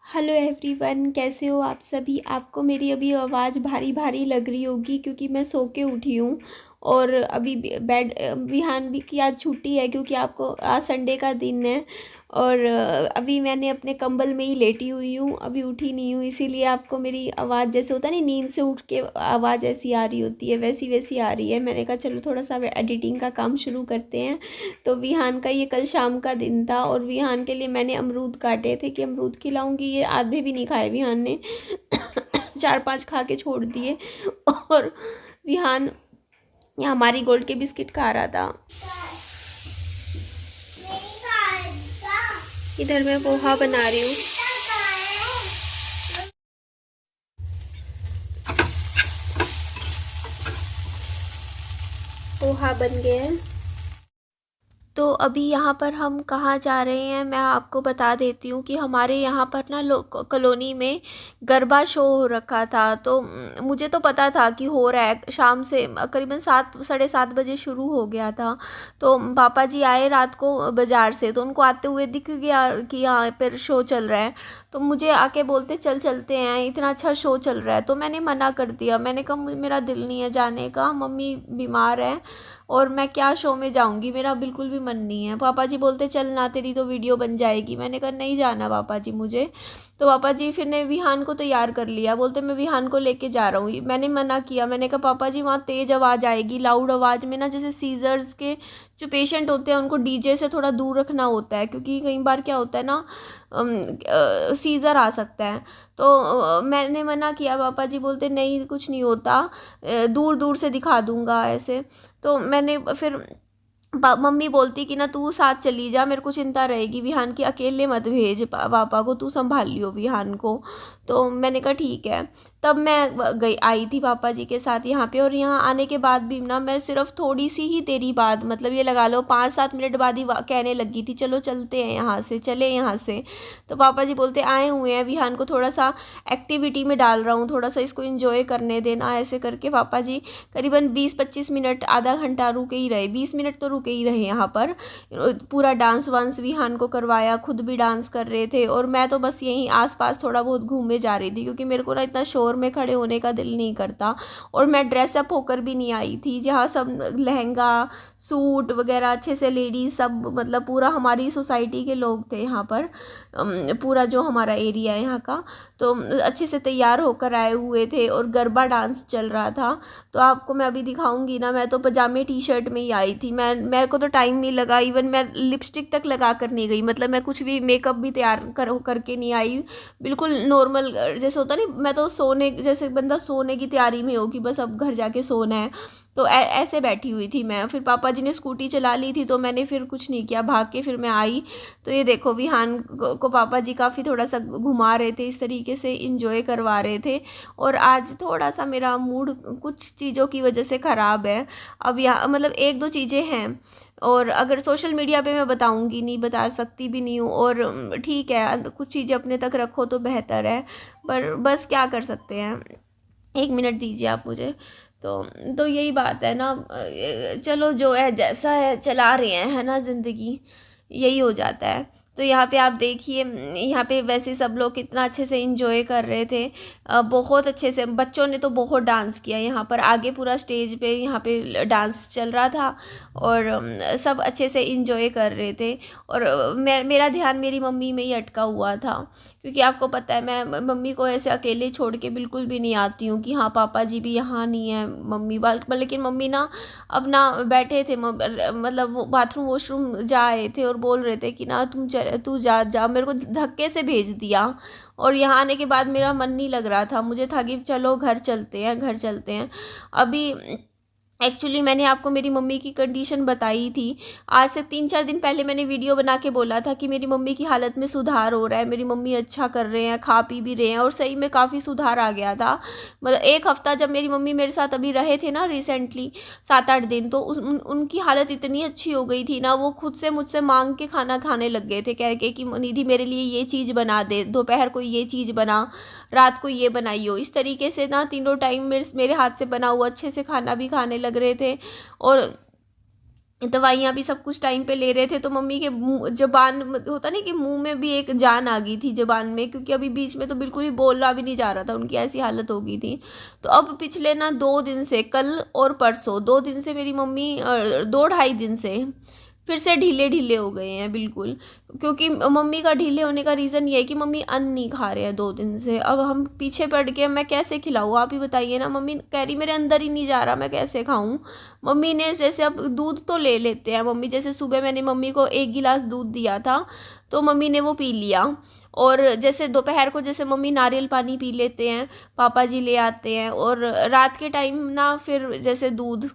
Hello everyone, कैसे हो आप सभी। आपको मेरी अभी आवाज़ भारी भारी लग रही होगी क्योंकि मैं सो के उठी हूँ। और अभी बेड विहान भी की आज छुट्टी है क्योंकि आपको आज संडे का दिन है। और अभी मैंने अपने कंबल में ही लेटी हुई हूँ, अभी उठी नहीं हूँ, इसीलिए आपको मेरी आवाज़ जैसे होता है नहीं, नींद से उठ के आवाज़ ऐसी आ रही होती है, वैसी वैसी आ रही है। मैंने कहा चलो थोड़ा सा एडिटिंग का काम शुरू करते हैं। तो विहान का ये कल शाम का दिन था और विहान के लिए मैंने अमरूद काटे थे कि अमरूद खिलाऊंगी। ये आधे भी नहीं खाए विहान ने चार पांच खा के छोड़ दिए। और विहान यहाँ हमारी गोल्ड के बिस्किट खा रहा था। इधर मैं पोहा बना रही हूँ। पोहा बन गया है। तो अभी यहाँ पर हम कहाँ जा रहे हैं मैं आपको बता देती हूँ कि हमारे यहाँ पर ना कॉलोनी में गरबा शो हो रखा था। तो मुझे तो पता था कि हो रहा है, शाम से करीबन 7 साढ़े 7 बजे शुरू हो गया था। तो पापा जी आए रात को बाज़ार से, तो उनको आते हुए दिख गया कि यहाँ पर शो चल रहा है। तो मुझे आके बोलते चल चलते हैं, इतना अच्छा शो चल रहा है। तो मैंने मना कर दिया, मैंने कहा मेरा दिल नहीं है जाने का, मम्मी बीमार है और मैं क्या शो में जाऊंगी, मेरा बिल्कुल भी मन नहीं है। पापा जी बोलते चल ना, तेरी तो वीडियो बन जाएगी। मैंने कहा नहीं जाना पापा जी मुझे। तो पापा जी फिर ने विहान को तैयार कर लिया, बोलते मैं विहान को लेके जा रहा हूँ। मैंने मना किया, मैंने कहा पापा जी वहाँ तेज़ आवाज़ आएगी, लाउड आवाज़ में ना, जैसे सीजर्स के जो पेशेंट होते हैं उनको डीजे से थोड़ा दूर रखना होता है, क्योंकि कई बार क्या होता है ना, सीज़र आ सकता है। तो मैंने मना किया, पापा जी बोलते नहीं कुछ नहीं होता, दूर दूर से दिखा दूंगा ऐसे। तो मैंने फिर मम्मी बोलती कि ना तू साथ चली जा, मेरे को चिंता रहेगी, विहान की अकेले मत भेज, पापा को तू संभाल लियो विहान को। तो मैंने कहा ठीक है। तब मैं गई आई थी पापा जी के साथ यहाँ पे। और यहाँ आने के बाद भी ना मैं सिर्फ थोड़ी सी ही देरी बाद, मतलब ये लगा लो 5-7 मिनट बाद ही कहने लगी थी चलो चलते हैं यहाँ से, चले यहाँ से। तो पापा जी बोलते आए हुए हैं, विहान को थोड़ा सा एक्टिविटी में डाल रहा हूँ, थोड़ा सा इसको इंजॉय करने देना, ऐसे करके पापा जी करीबन 20-25 मिनट, आधा घंटा रुके ही रहे, 20 मिनट तो रुके ही रहे यहाँ पर। पूरा डांस वांस विहान को करवाया, खुद भी डांस कर रहे थे। और मैं तो बस यहीं आसपास थोड़ा बहुत घूमने जा रही थी, क्योंकि मेरे को ना इतना शोर में खड़े होने का दिल नहीं करता। और मैं ड्रेसअप होकर भी नहीं आई थी, जहाँ सब लहंगा सूट वगैरह अच्छे से, लेडीज सब, मतलब पूरा हमारी सोसाइटी के लोग थे यहाँ पर, पूरा जो हमारा एरिया है यहाँ का। तो अच्छे से तैयार होकर आए हुए थे और गरबा डांस चल रहा था। तो आपको मैं अभी दिखाऊंगी ना, मैं तो पजामे टी शर्ट में ही आई थी। मेरे को तो टाइम नहीं लगा, इवन मैं लिपस्टिक तक लगा कर नहीं गई, मतलब मैं कुछ भी मेकअप भी तैयार करके नहीं आई, बिल्कुल नॉर्मल जैसे होता नहीं। मैं तो सोने, जैसे बंदा सोने की तैयारी में हो कि बस अब घर जाके सोना है, तो ऐसे बैठी हुई थी मैं। फिर पापा जी ने स्कूटी चला ली थी, तो मैंने फिर कुछ नहीं किया, भाग के फिर मैं आई। तो ये देखो विहान को पापा जी काफ़ी थोड़ा सा घुमा रहे थे, इस तरीके से इंजॉय करवा रहे थे। और आज थोड़ा सा मेरा मूड कुछ चीज़ों की वजह से ख़राब है। अब यहाँ मतलब एक दो चीज़ें हैं, और अगर सोशल मीडिया पे मैं बताऊंगी नहीं, बता सकती भी नहीं हूँ। और ठीक है, कुछ चीज़ें अपने तक रखो तो बेहतर है, पर बस क्या कर सकते हैं। 1 मिनट दीजिए आप मुझे। तो तो यही बात है ना, चलो जो है जैसा है चला रहे हैं, है ना, ज़िंदगी यही हो जाता है। तो यहाँ पे आप देखिए, यहाँ पे वैसे सब लोग कितना अच्छे से इंजॉय कर रहे थे, बहुत अच्छे से। बच्चों ने तो बहुत डांस किया यहाँ पर, आगे पूरा स्टेज पे यहाँ पे डांस चल रहा था। और सब अच्छे से इंजॉय कर रहे थे। और मेरा ध्यान मेरी मम्मी में ही अटका हुआ था, क्योंकि आपको पता है मैं मम्मी को ऐसे अकेले छोड़ के बिल्कुल भी नहीं आती हूँ कि हाँ पापा जी भी यहाँ नहीं है, मम्मी लेकिन मम्मी ना अपना बैठे थे, मतलब वो बाथरूम वॉशरूम जा आए थे और बोल रहे थे कि ना तू जा जा, मेरे को धक्के से भेज दिया। और यहाँ आने के बाद मेरा मन नहीं लग रहा था, मुझे था कि चलो घर चलते हैं, घर चलते हैं। अभी एक्चुअली मैंने आपको मेरी मम्मी की कंडीशन बताई थी। आज से 3-4 दिन पहले मैंने वीडियो बना के बोला था कि मेरी मम्मी की हालत में सुधार हो रहा है, मेरी मम्मी अच्छा कर रहे हैं, खा पी भी रहे हैं। और सही में काफ़ी सुधार आ गया था। मतलब एक हफ़्ता जब मेरी मम्मी मेरे साथ अभी रहे थे ना रिसेंटली, 7-8 दिन, तो उनकी हालत इतनी अच्छी हो गई थी ना, वो खुद से मुझसे मांग के खाना खाने लग गए थे, कह के कि निधि मेरे लिए ये चीज़ बना दे, दोपहर को ये चीज़ बना, रात को ये बनाई हो। इस तरीके से ना तीनों टाइम मेरे हाथ से बना हुआ अच्छे से खाना भी खाने लग रहे थे। और दवाइयाँ भी सब कुछ टाइम पे ले रहे थे, तो मम्मी के मुँह ज़ुबान होता नहीं कि मुंह में भी एक जान आ गई थी ज़ुबान में, क्योंकि अभी बीच में तो बिल्कुल ही बोला भी नहीं जा रहा था, उनकी ऐसी हालत हो गई थी। तो अब पिछले ना 2 दिन से, कल और परसों 2 दिन से मेरी मम्मी 2 ढाई दिन से फिर से ढीले ढीले हो गए हैं बिल्कुल। क्योंकि मम्मी का ढीले होने का रीज़न ये है कि मम्मी अन्न नहीं खा रहे हैं 2 दिन से। अब हम पीछे पड़ के मैं कैसे खिलाऊँ, आप ही बताइए ना। मम्मी कह रही मेरे अंदर ही नहीं जा रहा, मैं कैसे खाऊँ। मम्मी ने जैसे, अब दूध तो ले लेते हैं मम्मी, जैसे सुबह मैंने मम्मी को 1 गिलास दूध दिया था तो मम्मी ने वो पी लिया। और जैसे दोपहर को जैसे मम्मी नारियल पानी पी लेते हैं, पापा जी ले आते हैं। और रात के टाइम ना फिर जैसे दूध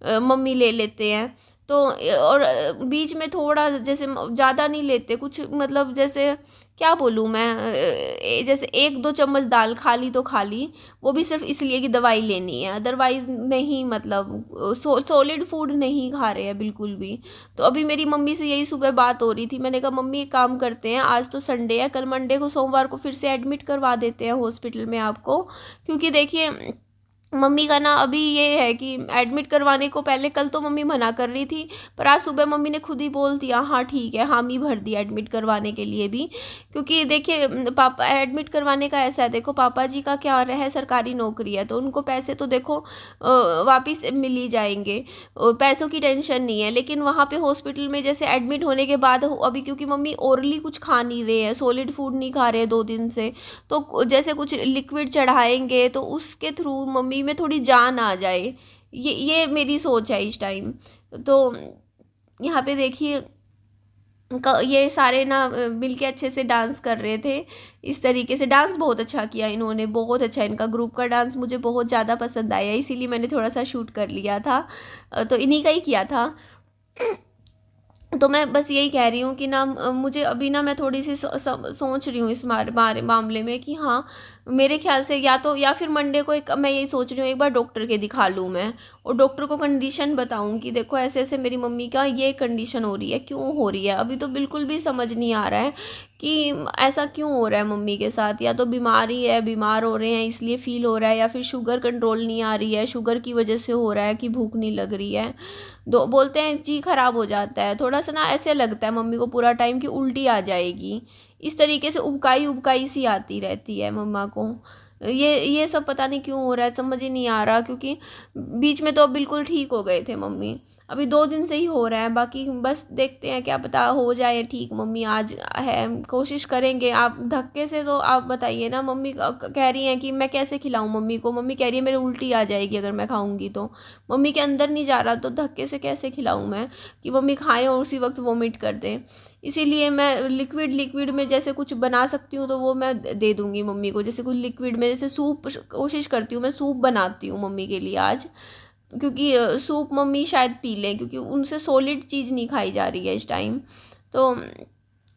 मम्मी ले लेते हैं। तो और बीच में थोड़ा जैसे ज़्यादा नहीं लेते कुछ, मतलब जैसे क्या बोलूँ मैं, जैसे 1-2 चम्मच दाल खा ली तो खा ली, वो भी सिर्फ इसलिए कि दवाई लेनी है, अदरवाइज़ नहीं, मतलब सॉलिड फूड नहीं खा रहे हैं बिल्कुल भी। तो अभी मेरी मम्मी से यही सुबह बात हो रही थी, मैंने कहा मम्मी एक काम करते हैं, आज तो संडे है, कल मंडे को सोमवार को फिर से एडमिट करवा देते हैं हॉस्पिटल में आपको। क्योंकि देखिए मम्मी का ना अभी ये है कि एडमिट करवाने को पहले कल तो मम्मी मना कर रही थी, पर आज सुबह मम्मी ने खुद ही बोल दिया हाँ ठीक है, हामी भर दी एडमिट करवाने के लिए भी। क्योंकि देखिए पापा एडमिट करवाने का ऐसा है, देखो पापा जी का क्या है, सरकारी नौकरी है, तो उनको पैसे तो देखो वापिस मिल ही जाएंगे, पैसों की टेंशन नहीं है। लेकिन वहाँ पे हॉस्पिटल में जैसे एडमिट होने के बाद अभी, क्योंकि मम्मी ओरली कुछ खा नहीं रहे हैं, सॉलिड फूड नहीं खा रहे हैं 2 दिन से, तो जैसे कुछ लिक्विड चढ़ाएंगे तो उसके थ्रू मम्मी में थोड़ी जान आ जाए, ये मेरी सोच है इस टाइम। तो यहाँ पे देखिए ये सारे ना मिल के अच्छे से डांस कर रहे थे। इस तरीके से डांस बहुत अच्छा किया इन्होंने, बहुत अच्छा, इनका ग्रुप का डांस मुझे बहुत ज़्यादा पसंद आया, इसीलिए मैंने थोड़ा सा शूट कर लिया था। तो इन्हीं का ही किया था। तो मैं बस यही कह रही हूँ कि ना मुझे अभी ना मैं थोड़ी सी सोच रही हूँ इस मामले में कि हाँ, मेरे ख्याल से या फिर मंडे को एक, मैं यही सोच रही हूँ एक बार डॉक्टर के दिखा लूँ मैं, और डॉक्टर को कंडीशन बताऊँ कि देखो ऐसे ऐसे मेरी मम्मी का ये कंडीशन हो रही है, क्यों हो रही है। अभी तो बिल्कुल भी समझ नहीं आ रहा है कि ऐसा क्यों हो रहा है मम्मी के साथ, या तो बीमारी है, बीमार हो रहे हैं इसलिए फील हो रहा है, या फिर शुगर कंट्रोल नहीं आ रही है, शुगर की वजह से हो रहा है कि भूख नहीं लग रही है। दो बोलते हैं जी खराब हो जाता है थोड़ा सा ना, ऐसे लगता है मम्मी को पूरा टाइम कि उल्टी आ जाएगी, इस तरीके से उबकाई उबकाई सी आती रहती है मम्मा को। ये सब पता नहीं क्यों हो रहा है, समझ ही नहीं आ रहा। क्योंकि बीच में तो अब बिल्कुल ठीक हो गए थे मम्मी, अभी 2 दिन से ही हो रहा है। बाकी बस देखते हैं, क्या पता हो जाए ठीक मम्मी, आज है कोशिश करेंगे। आप धक्के से तो आप बताइए ना, मम्मी कह रही हैं कि मैं कैसे खिलाऊं मम्मी को, मम्मी कह रही है मेरे उल्टी आ जाएगी अगर मैं खाऊंगी तो। मम्मी के अंदर नहीं जा रहा तो धक्के से कैसे खिलाऊं मैं, कि मम्मी खाएं और उसी वक्त वोमिट कर दें। इसीलिए मैं लिक्विड में जैसे कुछ बना सकती हूँ तो वो मैं दे दूँगी मम्मी को, जैसे कुछ लिक्विड में, जैसे सूप कोशिश करती हूँ मैं, सूप बनाती हूँ मम्मी के लिए आज। क्योंकि सूप मम्मी शायद पी लें, क्योंकि उनसे सॉलिड चीज़ नहीं खाई जा रही है इस टाइम। तो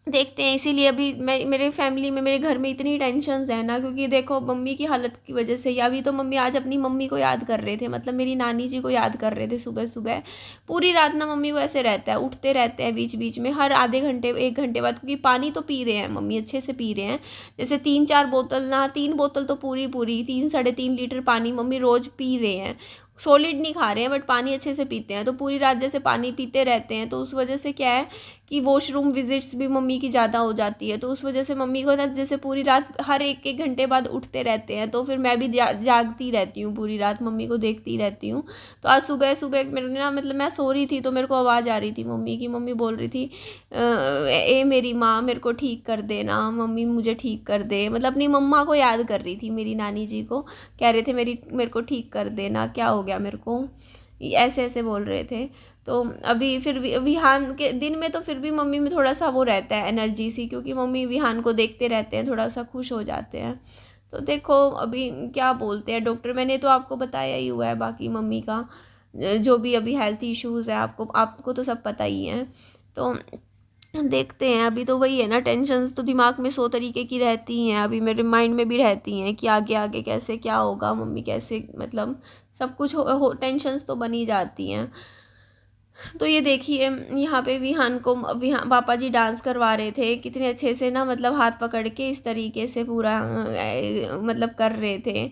देखते हैं, इसीलिए अभी मैं, मेरे फैमिली में, मेरे घर में इतनी टेंशन्स है ना, क्योंकि देखो मम्मी की हालत की वजह से। या अभी तो मम्मी आज अपनी मम्मी को याद कर रहे थे, मतलब मेरी नानी जी को याद कर रहे थे सुबह सुबह। पूरी रात ना मम्मी को ऐसे रहता है, उठते रहते हैं बीच बीच में, हर आधे घंटे 1 घंटे बाद। क्योंकि पानी तो पी रहे हैं मम्मी, अच्छे से पी रहे हैं, जैसे 3-4 बोतल ना, 3 बोतल तो पूरी पूरी 3-3.5 लीटर पानी मम्मी रोज़ पी रहे हैं। सॉलिड नहीं खा रहे हैं बट पानी अच्छे से पीते हैं, तो पूरी रात जैसे पानी पीते रहते हैं, तो उस वजह से क्या है कि वॉशरूम विजिट्स भी मम्मी की ज़्यादा हो जाती है। तो उस वजह से मम्मी को ना जैसे पूरी रात हर 1-1 घंटे बाद उठते रहते हैं, तो फिर मैं भी जागती रहती हूँ पूरी रात, मम्मी को देखती रहती हूँ। तो आज सुबह सुबह मेरे ना, मतलब मैं सो रही थी तो मेरे को आवाज़ आ रही थी मम्मी की, मम्मी बोल रही थी ए मेरी माँ मेरे को ठीक कर देना, मम्मी मुझे ठीक कर दे, मतलब अपनी मम्मा को याद कर रही थी, मेरी नानी जी को कह रहे थे मेरे को ठीक कर देना, क्या हो गया मेरे को, ऐसे ऐसे बोल रहे थे। तो अभी फिर विहान के दिन में तो फिर भी मम्मी में थोड़ा सा वो रहता है एनर्जी सी, क्योंकि मम्मी विहान को देखते रहते हैं, थोड़ा सा खुश हो जाते हैं। तो देखो अभी क्या बोलते हैं डॉक्टर, मैंने तो आपको बताया ही हुआ है, बाकी मम्मी का जो भी अभी हेल्थ इश्यूज़ है आपको आपको तो सब पता ही है। तो देखते हैं, अभी तो वही है ना, टेंशन्स तो दिमाग में 100 तरीके की रहती हैं, अभी मेरे माइंड में भी रहती हैं कि आगे आगे कैसे क्या होगा, मम्मी कैसे, मतलब सब कुछ टेंशन्स तो बनी जाती हैं। तो ये देखिए यहाँ पे विहान को, विहान पापा जी डांस करवा रहे थे कितने अच्छे से ना, मतलब हाथ पकड़ के इस तरीके से पूरा मतलब कर रहे थे।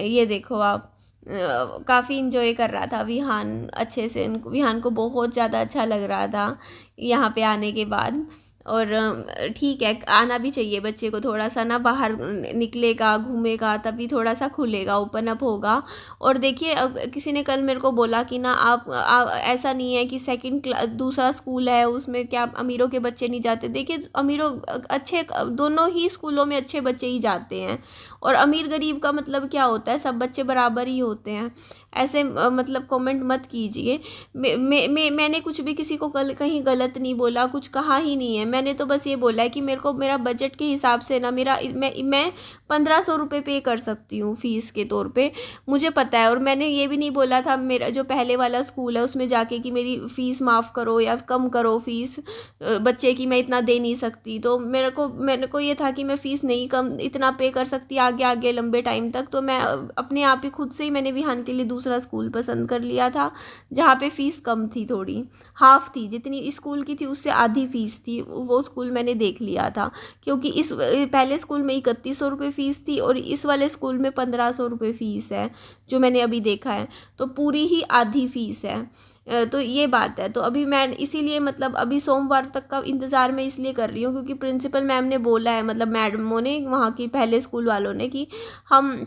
ये देखो आप, काफ़ी इंजॉय कर रहा था विहान अच्छे से। उनको विहान को बहुत ज़्यादा अच्छा लग रहा था यहाँ पे आने के बाद। और ठीक है, आना भी चाहिए बच्चे को, थोड़ा सा ना बाहर निकलेगा घूमेगा तभी थोड़ा सा खुलेगा, ओपन अप होगा। और देखिए किसी ने कल मेरे को बोला कि ना आप ऐसा नहीं है कि दूसरा स्कूल है उसमें क्या अमीरों के बच्चे नहीं जाते। देखिए अमीरों अच्छे दोनों ही स्कूलों में अच्छे बच्चे ही जाते हैं, और अमीर गरीब का मतलब क्या होता है, सब बच्चे बराबर ही होते हैं। ऐसे मतलब कमेंट मत कीजिए। मैंने कुछ भी किसी को कहीं गलत नहीं बोला, कुछ कहा ही नहीं है। मैंने तो बस ये बोला है कि मेरे को मेरा बजट के हिसाब से ना मैं 1500 रुपये पे कर सकती हूँ फ़ीस के तौर पे, मुझे पता है। और मैंने ये भी नहीं बोला था मेरा जो पहले वाला स्कूल है उसमें जाके कि मेरी फ़ीस माफ़ करो या कम करो फ़ीस बच्चे की, मैं इतना दे नहीं सकती। तो मेरे को ये था कि मैं फ़ीस नहीं कम इतना पे कर सकती आगे आगे लंबे टाइम तक। तो मैं अपने आप ही खुद से ही मैंने विहान के लिए दूसरा स्कूल पसंद कर लिया था, जहाँ पे फ़ीस कम थी, थोड़ी हाफ़ थी, जितनी स्कूल की थी उससे आधी फ़ीस थी। वो स्कूल मैंने देख लिया था, क्योंकि इस पहले स्कूल में 3100 रुपये फ़ीस थी और इस वाले स्कूल में 1500 रुपये फ़ीस है जो मैंने अभी देखा है। तो पूरी ही आधी फ़ीस है। तो ये बात है। तो अभी मैं इसीलिए मतलब अभी सोमवार तक का इंतज़ार मैं इसलिए कर रही हूँ क्योंकि प्रिंसिपल मैम ने बोला है, मतलब मैडमों ने वहाँ की पहले स्कूल वालों ने, कि हम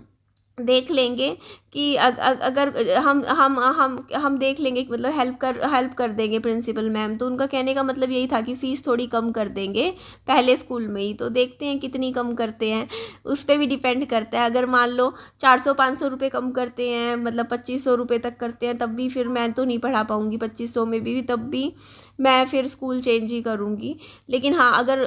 देख लेंगे कि अगर हम देख लेंगे कि मतलब हेल्प कर देंगे प्रिंसिपल मैम। तो उनका कहने का मतलब यही था कि फ़ीस थोड़ी कम कर देंगे पहले स्कूल में ही। तो देखते हैं कितनी कम करते हैं, उस पर भी डिपेंड करता है। अगर मान लो 400-500 रुपये कम करते हैं, मतलब 2500 रुपये तक करते हैं, तब भी फिर मैं तो नहीं पढ़ा पाऊँगी 2500 में भी, तब भी मैं फिर स्कूल चेंज ही करूँगी। लेकिन हाँ, अगर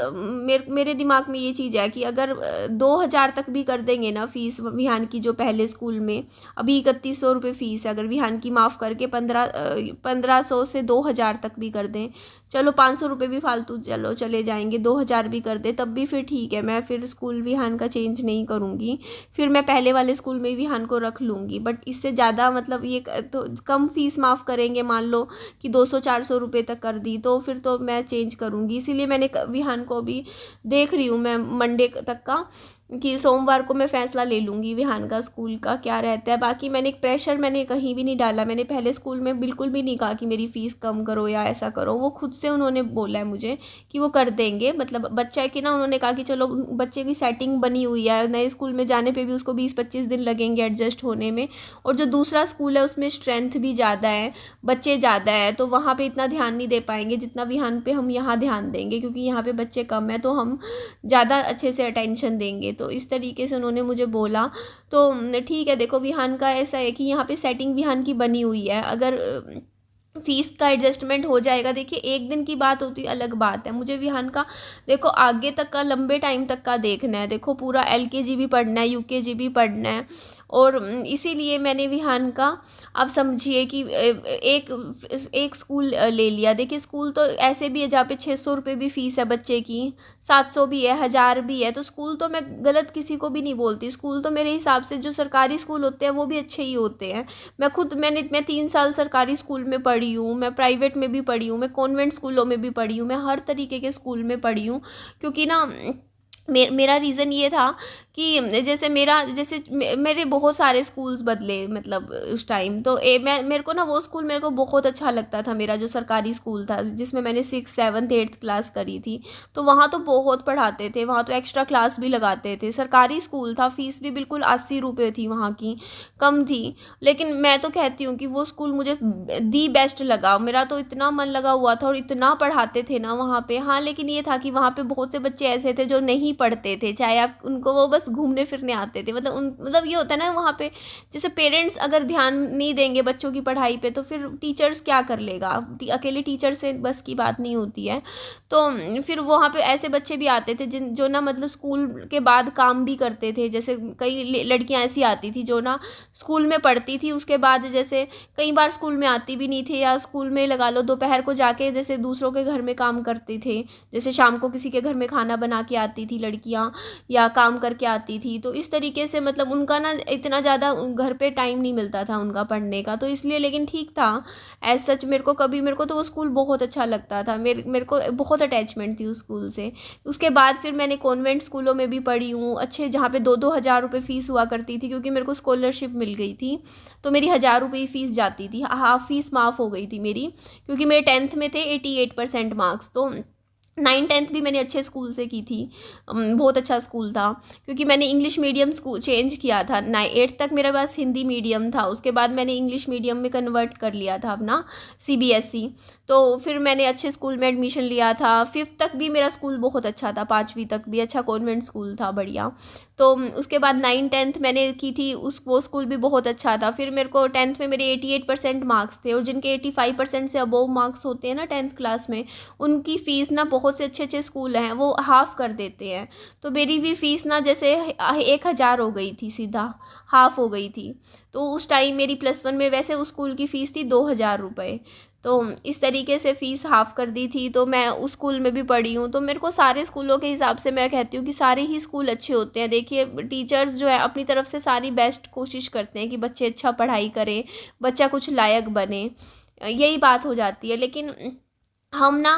मेरे दिमाग में ये चीज़ है कि अगर 2000 तक भी कर देंगे ना फ़ीस विहान की, जो पहले स्कूल में अभी 3100 रुपये फ़ीस है, अगर विहान की माफ़ करके 1500 से 2000 तक भी कर दें, चलो 500 रुपये भी फालतू चलो चले जाएंगे, 2000 भी कर दे तब भी फिर ठीक है। मैं फिर स्कूल विहान का चेंज नहीं करूँगी, फिर मैं पहले वाले स्कूल में विहान को रख लूँगी। बट इससे ज़्यादा मतलब ये तो कम फ़ीस माफ़ करेंगे, मान लो कि 200-400 रुपये तक कर दी, तो फिर तो मैं चेंज करूँगी। इसीलिए मैंने विहान को अभी देख रही हूँ मैं मंडे तक का, कि सोमवार को मैं फ़ैसला ले लूँगी विहान का स्कूल का क्या रहता है। बाकी मैंने प्रेशर कहीं भी नहीं डाला, मैंने पहले स्कूल में बिल्कुल भी नहीं कहा कि मेरी फ़ीस कम करो या ऐसा करो। वो खुद से उन्होंने बोला है मुझे कि वो कर देंगे, मतलब बच्चा है कि ना, उन्होंने कहा कि चलो बच्चे की सेटिंग बनी हुई है, नए स्कूल में जाने पे भी उसको 20-25 दिन लगेंगे एडजस्ट होने में। और जो दूसरा स्कूल है उसमें स्ट्रेंथ भी ज़्यादा है, बच्चे ज़्यादा हैं, तो वहाँ पर इतना ध्यान नहीं दे पाएंगे जितना विहान पर हम यहाँ ध्यान देंगे, क्योंकि यहाँ पर बच्चे कम हैं तो हम ज़्यादा अच्छे से अटेंशन देंगे। तो इस तरीके से उन्होंने मुझे बोला। तो ठीक है, देखो विहान का ऐसा है कि यहाँ पे सेटिंग विहान की बनी हुई है, अगर फ़ीस का एडजस्टमेंट हो जाएगा। देखिए एक दिन की बात होती अलग बात है, मुझे विहान का देखो आगे तक का लंबे टाइम तक का देखना है। देखो पूरा LKG भी पढ़ना है, UKG भी पढ़ना है, और इसीलिए मैंने विहान का, आप समझिए कि एक स्कूल ले लिया। देखिए स्कूल तो ऐसे भी है जहाँ पे 600 रुपये भी फ़ीस है बच्चे की, 700 भी है, 1000 भी है। तो स्कूल तो मैं गलत किसी को भी नहीं बोलती, स्कूल तो मेरे हिसाब से जो सरकारी स्कूल होते हैं वो भी अच्छे ही होते हैं। मैं 3 साल सरकारी स्कूल में पढ़ी हूँ, मैं प्राइवेट में भी पढ़ी हूँ, मैं कॉन्वेंट स्कूलों में भी पढ़ी हूँ, मैं हर तरीके के स्कूल में पढ़ी हूँ। क्योंकि ना मेरा रीज़न ये था कि जैसे मेरे बहुत सारे स्कूल्स बदले, मतलब उस टाइम तो मेरे को ना वो स्कूल मेरे को बहुत अच्छा लगता था, मेरा जो सरकारी स्कूल था जिसमें मैंने 6th 7th 8th क्लास करी थी। तो वहाँ तो बहुत पढ़ाते थे, वहाँ तो एक्स्ट्रा क्लास भी लगाते थे, सरकारी स्कूल था, फ़ीस भी बिल्कुल 80 रुपये थी वहाँ की, कम थी। लेकिन मैं तो कहती हूँ कि वो स्कूल मुझे दी बेस्ट लगा, मेरा तो इतना मन लगा हुआ था और इतना पढ़ाते थे ना वहाँ पे। हाँ, लेकिन ये था कि वहाँ पे बहुत से बच्चे ऐसे थे जो नहीं पढ़ते थे, चाहे आप उनको, वो बस घूमने फिरने आते थे। मतलब ये होता है ना वहाँ पे, जैसे पेरेंट्स अगर ध्यान नहीं देंगे बच्चों की पढ़ाई पे तो फिर टीचर्स क्या कर लेगा, अकेले टीचर से बस की बात नहीं होती है। तो फिर वहाँ पे ऐसे बच्चे भी आते थे जो ना मतलब स्कूल के बाद काम भी करते थे। जैसे कई लड़कियाँ ऐसी आती थी जो ना स्कूल में पढ़ती थी, उसके बाद जैसे कई बार स्कूल में आती भी नहीं थी, या स्कूल में लगा लो दोपहर को जाके जैसे दूसरों के घर में काम करती थी, जैसे शाम को किसी के घर में खाना बना के आती थी, लड़कियाँ या काम करके आती थी, तो इस तरीके से मतलब उनका ना इतना ज़्यादा घर पे टाइम नहीं मिलता था उनका पढ़ने का, तो इसलिए लेकिन ठीक था एज सच। मेरे को तो वो स्कूल बहुत अच्छा लगता था, मेरे को बहुत अटैचमेंट थी उस स्कूल से। उसके बाद फिर मैंने कॉन्वेंट स्कूलों में भी पढ़ी हूँ, अच्छे, जहाँ पे 2-2 हज़ार रुपये फ़ीस हुआ करती थी, क्योंकि मेरे को स्कॉलरशिप मिल गई थी। तो मेरी 1,000 रुपये फ़ीस जाती थी, हाफ फ़ीस माफ़ हो गई थी मेरी, क्योंकि मेरे 10th में थे 88% मार्क्स। तो 9th 10th भी मैंने अच्छे स्कूल से की थी, बहुत अच्छा स्कूल था, क्योंकि मैंने इंग्लिश मीडियम स्कूल चेंज किया था। 8th तक मेरे पास हिंदी मीडियम था, उसके बाद मैंने इंग्लिश मीडियम में कन्वर्ट कर लिया था अपना, CBSE। तो फिर मैंने अच्छे स्कूल में एडमिशन लिया था। 5th तक भी मेरा स्कूल बहुत अच्छा था, 5वीं तक भी अच्छा कॉन्वेंट स्कूल था, बढ़िया। तो उसके बाद 9th 10th मैंने की थी, वो स्कूल भी बहुत अच्छा था। फिर मेरे को 10th में मेरे 88% मार्क्स थे, और जिनके 85% से अबोव मार्क्स होते हैं ना 10th क्लास में, उनकी फ़ीस ना, बहुत से अच्छे अच्छे स्कूल हैं वो हाफ़ कर देते हैं। तो मेरी भी फ़ीस ना जैसे 1,000 हो गई थी, सीधा हाफ़ हो गई थी। तो उस टाइम मेरी +1 में वैसे उस स्कूल की फ़ीस थी 2,000 रुपये। तो इस तरीके से फ़ीस हाफ़ कर दी थी, तो मैं उस स्कूल में भी पढ़ी हूँ। तो मेरे को सारे स्कूलों के हिसाब से मैं कहती हूँ कि सारे ही स्कूल अच्छे होते हैं। देखिए, टीचर्स जो है अपनी तरफ से सारी बेस्ट कोशिश करते हैं कि बच्चे अच्छा पढ़ाई करें, बच्चा कुछ लायक बने, यही बात हो जाती है। लेकिन हम ना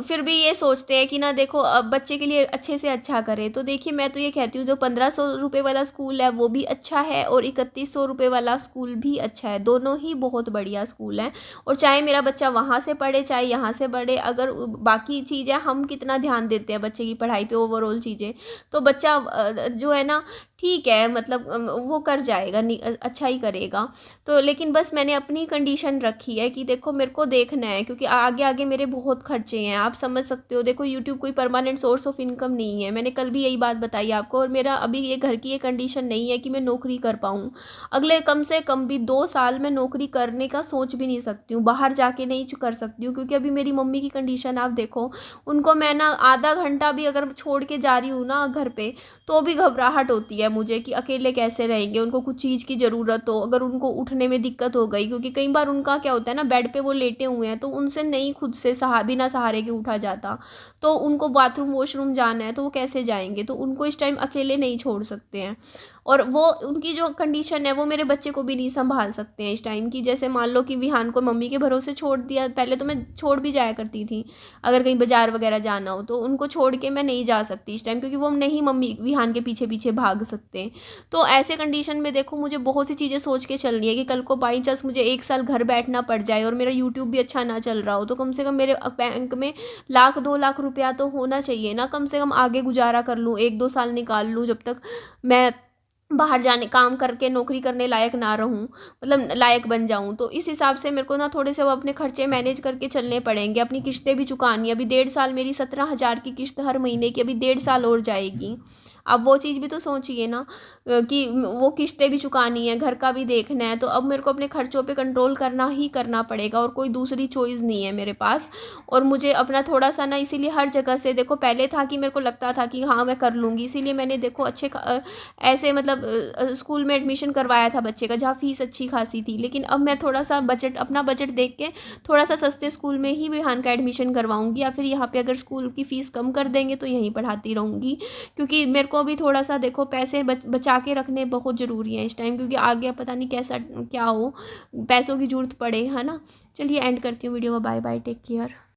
फिर भी ये सोचते हैं कि ना देखो, अब बच्चे के लिए अच्छे से अच्छा करें। तो देखिए, मैं तो ये कहती हूँ, जो 1,500 रुपये वाला स्कूल है वो भी अच्छा है, और 3,100 रुपये वाला स्कूल भी अच्छा है, दोनों ही बहुत बढ़िया स्कूल हैं। और चाहे मेरा बच्चा वहाँ से पढ़े चाहे यहाँ से पढ़े, अगर बाकी चीज़ें हम कितना ध्यान देते हैं बच्चे की पढ़ाई पे, ओवरऑल चीज़ें, तो बच्चा जो है ना, ठीक है, मतलब वो कर जाएगा, अच्छा ही करेगा। तो लेकिन बस मैंने अपनी कंडीशन रखी है कि देखो, मेरे को देखना है, क्योंकि आगे आगे मेरे बहुत खर्चे हैं, आप समझ सकते हो। देखो, यूट्यूब कोई परमानेंट सोर्स ऑफ इनकम नहीं है, मैंने कल भी यही बात बताई आपको। और मेरा अभी ये घर की ये कंडीशन नहीं है कि मैं नौकरी कर पाऊँ। अगले कम से कम भी 2 साल मैं नौकरी करने का सोच भी नहीं सकती हूँ, बाहर जाके नहीं कर सकती हूँ, क्योंकि अभी मेरी मम्मी की कंडीशन आप देखो, उनको मैं ना आधा घंटा भी अगर छोड़ के जा रही हूँ ना घर पे, तो भी घबराहट होती है मुझे कि अकेले कैसे रहेंगे, उनको कुछ चीज़ की ज़रूरत हो, अगर उनको उठने में दिक्कत हो गई, क्योंकि कई बार उनका क्या होता है ना, बेड पे वो लेटे हुए हैं, तो उनसे नहीं खुद से बिना सहारे के उठा जाता। तो उनको बाथरूम वॉशरूम जाना है, तो वो कैसे जाएंगे, तो उनको इस टाइम अकेले नहीं छोड़ सकते हैं। और वो उनकी जो कंडीशन है, वो मेरे बच्चे को भी नहीं संभाल सकते हैं इस टाइम की। जैसे मान लो कि विहान को मम्मी के भरोसे छोड़ दिया, पहले तो मैं छोड़ भी जाया करती थी, अगर कहीं बाजार वगैरह जाना हो, तो उनको छोड़ के मैं नहीं जा सकती इस टाइम, क्योंकि वो नहीं मम्मी विहान के पीछे पीछे भाग सकते। तो ऐसे कंडीशन में देखो, मुझे बहुत सी चीज़ें सोच के चलनी है कि कल को बाई चांस मुझे 1 साल घर बैठना पड़ जाए और मेरा यूट्यूब भी अच्छा ना चल रहा हो, तो कम से कम मेरे बैंक में 1,00,000 2 लाख रुपया तो होना चाहिए ना, कम से कम आगे गुजारा कर लूँ, 1-2 साल निकाल लूँ, जब तक मैं बाहर जाने काम करके नौकरी करने लायक ना रहूँ, मतलब लायक बन जाऊँ। तो इस हिसाब से मेरे को ना थोड़े से वो अपने खर्चे मैनेज करके चलने पड़ेंगे, अपनी किस्तें भी चुकानी है। अभी 1.5 साल मेरी 17,000 की किस्त हर महीने की, अभी 1.5 साल और जाएगी। अब वो चीज़ भी तो सोचिए ना, कि वो किस्तें भी चुकानी है, घर का भी देखना है, तो अब मेरे को अपने खर्चों पे कंट्रोल करना ही करना पड़ेगा, और कोई दूसरी चॉइस नहीं है मेरे पास। और मुझे अपना थोड़ा सा ना, इसीलिए हर जगह से देखो, पहले था कि मेरे को लगता था कि हाँ मैं कर लूँगी, इसीलिए मैंने देखो ऐसे मतलब स्कूल में एडमिशन करवाया था बच्चे का, जहाँ फ़ीस अच्छी खासी थी। लेकिन अब मैं थोड़ा सा बजट, अपना बजट देख के थोड़ा सा सस्ते स्कूल में ही विहान का एडमिशन करवाऊँगी, या फिर यहाँ पे अगर स्कूल की फ़ीस कम कर देंगे तो यहीं पढ़ाती रहूँगी, क्योंकि मेरे को अभी थोड़ा सा देखो पैसे बचा के रखने बहुत ज़रूरी हैं इस टाइम, क्योंकि आगे पता नहीं कैसा क्या हो, पैसों की ज़रूरत पड़े, है ना। चलिए एंड करती हूँ वीडियो को, बाय बाय, टेक केयर।